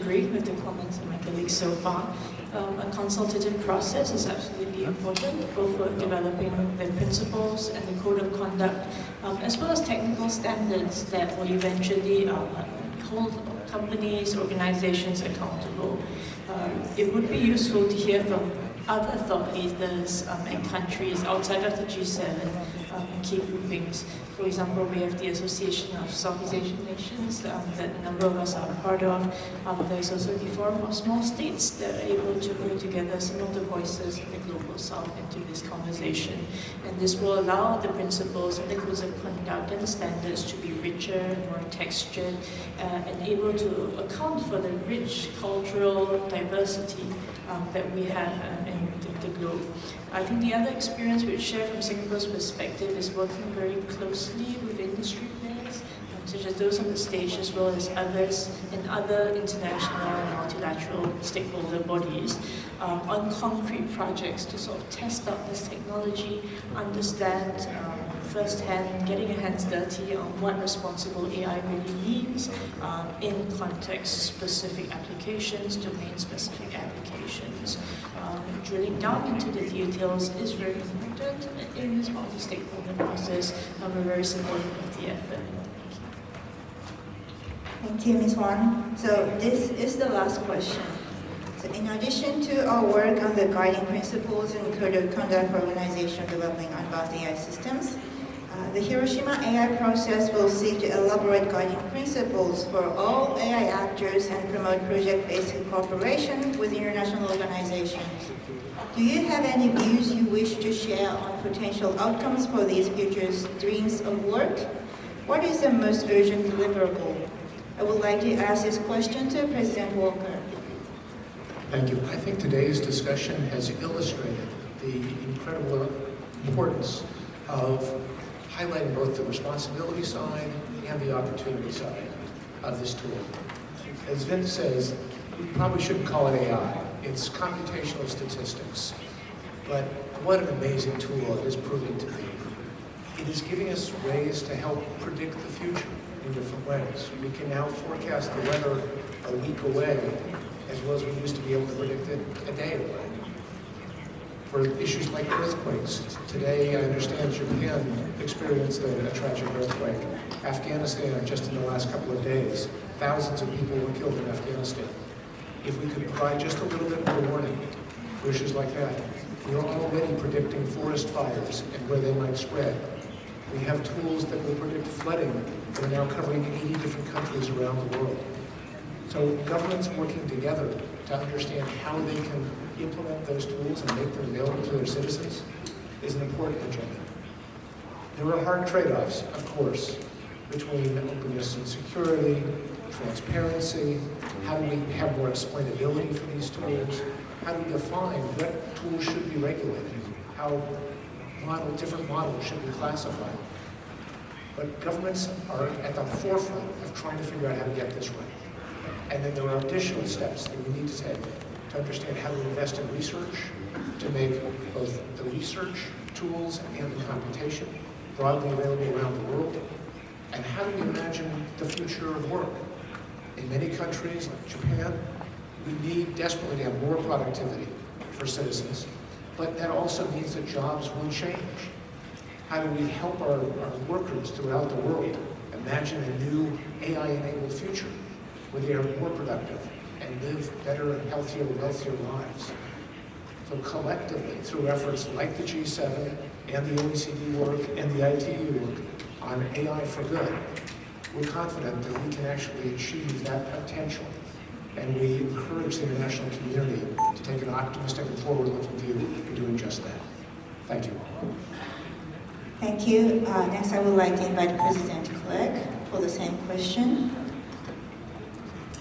agree with the comments of my colleagues so far. A consultative process is absolutely important, both for developing the principles and the code of conduct, as well as technical standards that will eventually hold companies, organizations accountable. It would be useful to hear from other thought leaders and countries outside of the G7 key groupings. For example, we have the Association of Southeast Asian Nations that a number of us are part of. There's also the Forum of Small States that are able to bring together some of the voices of the Global South into this conversation. And this will allow the principles and the codes of conduct and the standards to be richer, more textured, and able to account for the rich cultural diversity that we have in the globe. I think the other experience we share from Singapore's perspective is working very closely with industry players, such as those on the stage as well as others in other international and multilateral stakeholder bodies on concrete projects to sort of test out this technology, understand firsthand, getting your hands dirty on what responsible AI really means in context-specific applications, domain-specific applications. Drilling down into the details is very important in this multi-stakeholder process. We're very supportive of the effort. Thank you, Ms. Wan. So this is the last question. So in addition to our work on the guiding principles and code of conduct for organizations developing advanced AI systems, the Hiroshima AI process will seek to elaborate guiding principles for all AI actors and promote project-based cooperation with international organizations. Do you have any views you wish to share on potential outcomes for these future streams of work? What is the most urgent deliverable? I would like to ask this question to President Walker. Thank you. I think today's discussion has illustrated the incredible importance of highlighting both the responsibility side and the opportunity side of this tool. As Vince says, we probably shouldn't call it AI. It's computational statistics. But what an amazing tool it is proving to be. It is giving us ways to help predict the future in different ways. We can now forecast the weather a week away, as well as we used to be able to predict it a day away. For issues like earthquakes, today I understand Japan experienced a tragic earthquake. Afghanistan, just in the last couple of days, thousands of people were killed in Afghanistan. If we could provide just a little bit more warning for issues like that, we are already predicting forest fires and where they might spread. We have tools that will predict flooding that are now covering 80 different countries around the world. So governments working together to understand how they can implement those tools and make them available to their citizens is an important agenda. There are hard trade-offs, of course, between openness and security, transparency, how do we have more explainability for these tools, how do we define what tools should be regulated, how different models should be classified. But governments are at the forefront of trying to figure out how to get this right. And then there are additional steps that we need to take to understand how to invest in research, to make both the research tools and the computation broadly available around the world. And how do we imagine the future of work? In many countries, like Japan, we need desperately to have more productivity for citizens, but that also means that jobs will change. How do we help our workers throughout the world imagine a new AI-enabled future where they are more productive and live better, healthier, wealthier lives? So collectively, through efforts like the G7 and the OECD work and the ITU work on AI for good, we're confident that we can actually achieve that potential. And we encourage the international community to take an optimistic and forward-looking view in doing just that. Thank you. Thank you. Next, I would like to invite President Clegg for the same question.